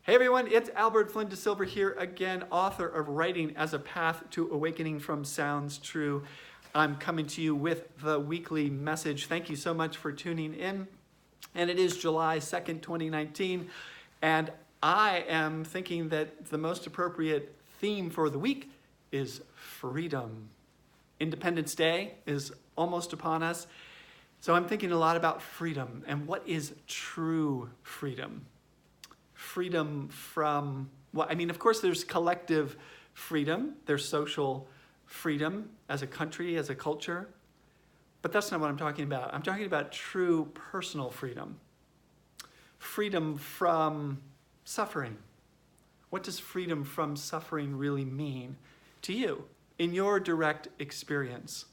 Hey everyone, it's Albert Flynn DeSilver here again, author of Writing as a Path to Awakening from Sounds True. I'm coming to you with the weekly message. Thank you so much for tuning in. And it is July 2nd, 2019. And I am thinking that the most appropriate theme for the week is freedom. Independence Day is almost upon us. So I'm thinking a lot about freedom and what is true freedom. Freedom from, well, I mean, of course, there's collective freedom. There's social freedom as a country, as a culture. But that's not what I'm talking about. I'm talking about true personal freedom. Freedom from suffering. What does freedom from suffering really mean to you in your direct experience?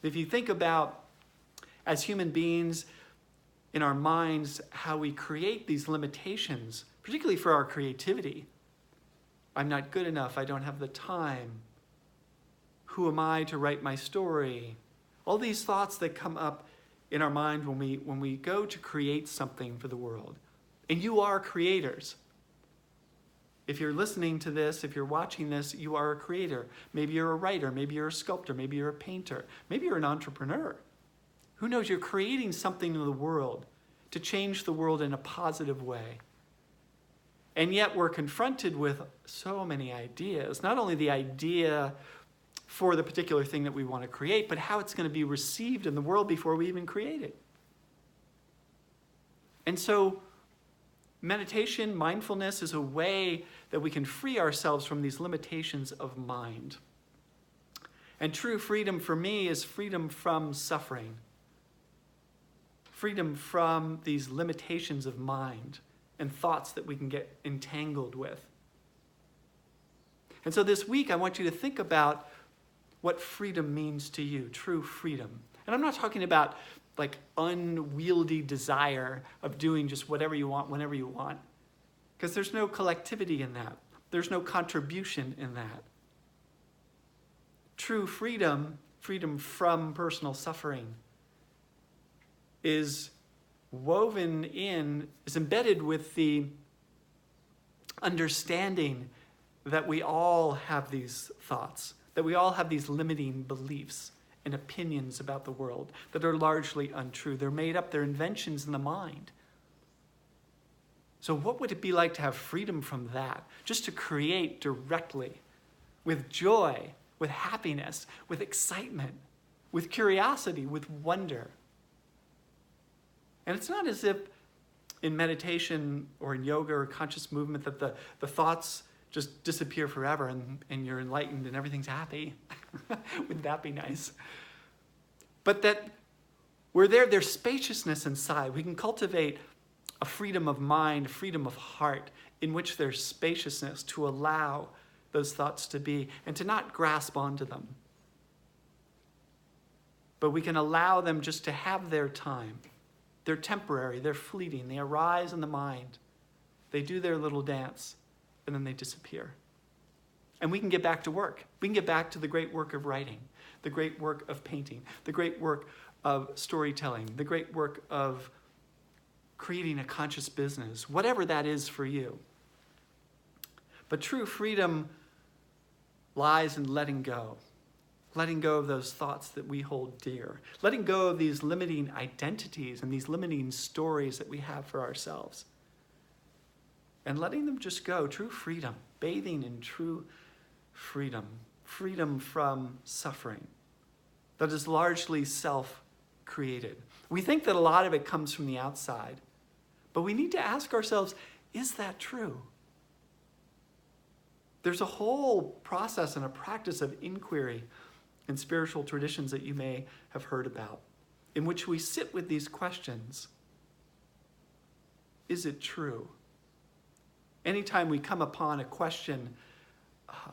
If you think about, as human beings, in our minds, how we create these limitations, particularly for our creativity. I'm not good enough, I don't have the time. Who am I to write my story? All these thoughts that come up in our mind when we go to create something for the world. And you are creators. If you're listening to this, if you're watching this, you are a creator. Maybe you're a writer, maybe you're a sculptor, maybe you're a painter, maybe you're an entrepreneur. Who knows, you're creating something in the world to change the world in a positive way. And yet we're confronted with so many ideas, not only the idea for the particular thing that we want to create, but how it's going to be received in the world before we even create it. And so meditation, mindfulness is a way that we can free ourselves from these limitations of mind. And true freedom for me is freedom from suffering. Freedom from these limitations of mind and thoughts that we can get entangled with. And so this week, I want you to think about what freedom means to you, true freedom. And I'm not talking about like unwieldy desire of doing just whatever you want, whenever you want, because there's no collectivity in that. There's no contribution in that. True freedom, freedom from personal suffering, is woven in, is embedded with the understanding that we all have these thoughts, that we all have these limiting beliefs and opinions about the world that are largely untrue. They're made up, they're inventions in the mind. So what would it be like to have freedom from that? Just to create directly, with joy, with happiness, with excitement, with curiosity, with wonder. And it's not as if in meditation or in yoga or conscious movement that the thoughts just disappear forever and you're enlightened and everything's happy. Wouldn't that be nice? But that there's spaciousness inside. We can cultivate a freedom of mind, freedom of heart, in which there's spaciousness to allow those thoughts to be and to not grasp onto them. But we can allow them just to have their time. They're temporary, they're fleeting, they arise in the mind. They do their little dance, and then they disappear. And we can get back to work. We can get back to the great work of writing, the great work of painting, the great work of storytelling, the great work of creating a conscious business, whatever that is for you. But true freedom lies in letting go. Letting go of those thoughts that we hold dear. Letting go of these limiting identities and these limiting stories that we have for ourselves. And letting them just go. True freedom. Bathing in true freedom. Freedom from suffering. That is largely self-created. We think that a lot of it comes from the outside. But we need to ask ourselves, is that true? There's a whole process and a practice of inquiry in spiritual traditions that you may have heard about, in which we sit with these questions. Is it true? Anytime we come upon a question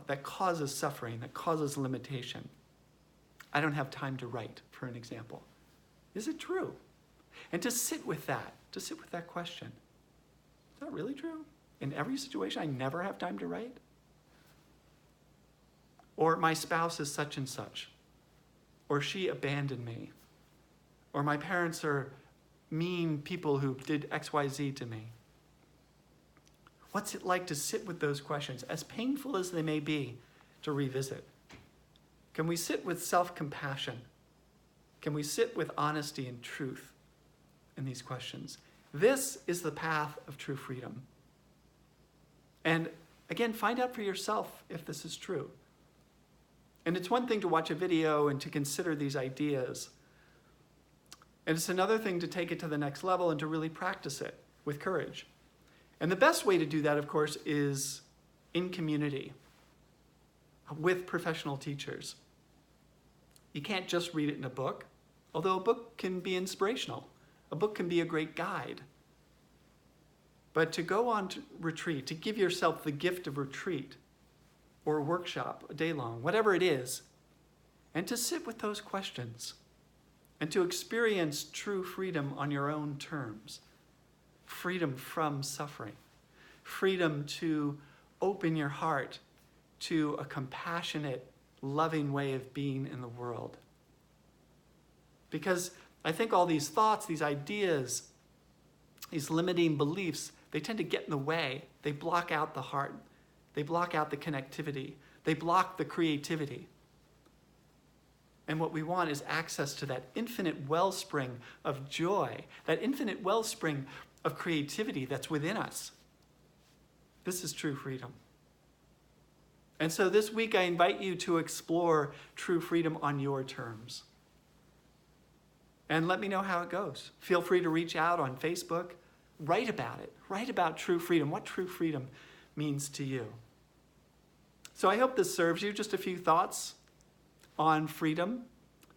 that causes suffering, that causes limitation, I don't have time to write, for an example. Is it true? And to sit with that question. Is that really true? In every situation, I never have time to write? Or my spouse is such and such. Or she abandoned me. Or my parents are mean people who did XYZ to me. What's it like to sit with those questions, as painful as they may be, to revisit? Can we sit with self-compassion? Can we sit with honesty and truth in these questions? This is the path of true freedom. And again, find out for yourself if this is true. And it's one thing to watch a video and to consider these ideas. And it's another thing to take it to the next level and to really practice it with courage. And the best way to do that, of course, is in community with professional teachers. You can't just read it in a book, although a book can be inspirational. A book can be a great guide. But to go on to retreat, to give yourself the gift of retreat or a workshop, a day long, whatever it is, and to sit with those questions and to experience true freedom on your own terms. Freedom from suffering. Freedom to open your heart to a compassionate, loving way of being in the world. Because I think all these thoughts, these ideas, these limiting beliefs, they tend to get in the way. They block out the heart. They block out the connectivity. They block the creativity. And what we want is access to that infinite wellspring of joy, that infinite wellspring of creativity that's within us. This is true freedom. And so this week I invite you to explore true freedom on your terms. And let me know how it goes. Feel free to reach out on Facebook. Write about it. Write about true freedom, what true freedom means to you. So I hope this serves you. Just a few thoughts on freedom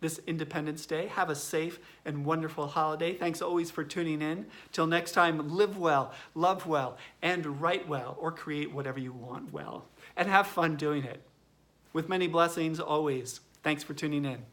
this Independence Day. Have a safe and wonderful holiday. Thanks always for tuning in. Till next time, live well, love well, and write well, or create whatever you want well. And have fun doing it. With many blessings always. Thanks for tuning in.